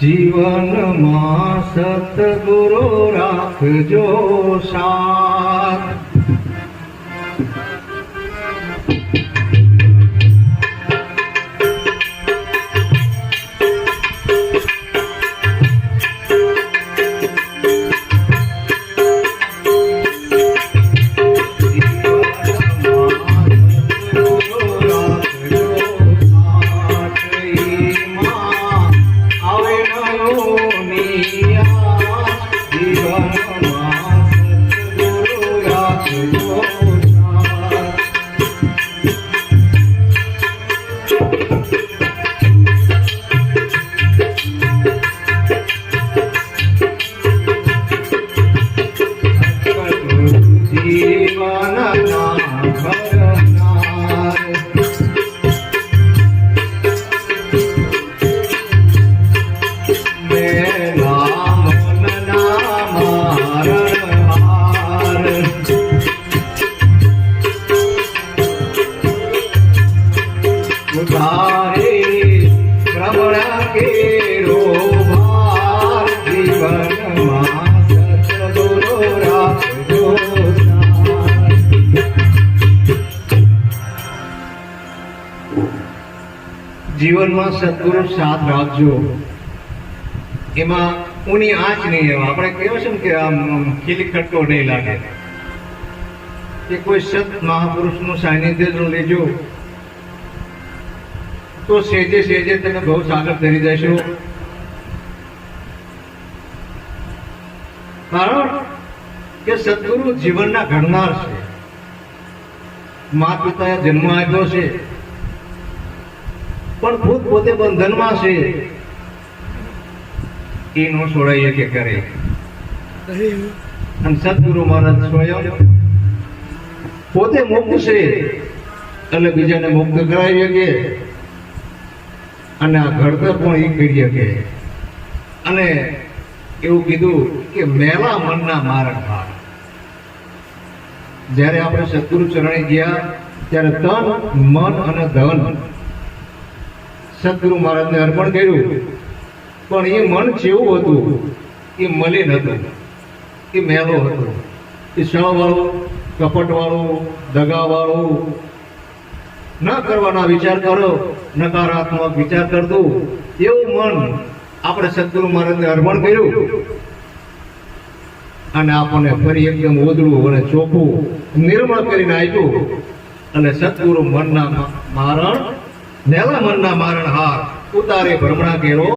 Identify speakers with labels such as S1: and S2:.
S1: જીવનમાં સતગુરુ રાખજો સાથ. જીવનમાં સદગુરુ સાથ રાખજો. એમાં ઊની આંચ નહીં આવે. આપણે કહેવાય છે ને કે આમ ખીલી ખટકો નહીં લાગે. કે કોઈ સત મહાપુરુષનું સાનિધ્ય જો લેજો તો સેજે સેજે તમે બહુ સાગર તરી જશો. કારણ કે સદગુરુ જીવનના ઘડનાર છે. માતા પિતાએ જન્મ આપ્યો છે પણ ખુદ પોતે બંધનમાં છે. એ નો છોડાઈએ કે કરે. અને સદગુરુ મહારાજ સ્વયં પોતે મુક્ત છે એટલે બીજાને મુક્ત કરાવી શકે અને આ ઘડતર પણ એ કરી શકે. અને એવું કીધું કે મેલા મનના મારણ ભાર. જ્યારે આપણે સદગુરુ ચરણે ગયા ત્યારે તન મન અને ધન સદગુરુ મહારાજને અર્પણ કર્યું. પણ એ મન જેવું હતું એ મલિન હતું, એ મેલો હતો, એ સળવાળું, કપટવાળું, દગાવાળું, ન કરવાના વિચાર કરો, નકારાત્મક વિચાર કરતું એવું મન આપણે સદગુરુ મહારાજને અર્પણ કર્યું અને આપણને ફરી એકદમ ઓદળું અને ચોખ્ખું નિર્મળ કરીને આપ્યું. અને સદગુરુ મનના મારણ, નેલા મનના મારણ હાર ઉતારે ભ્રમણા કેરો.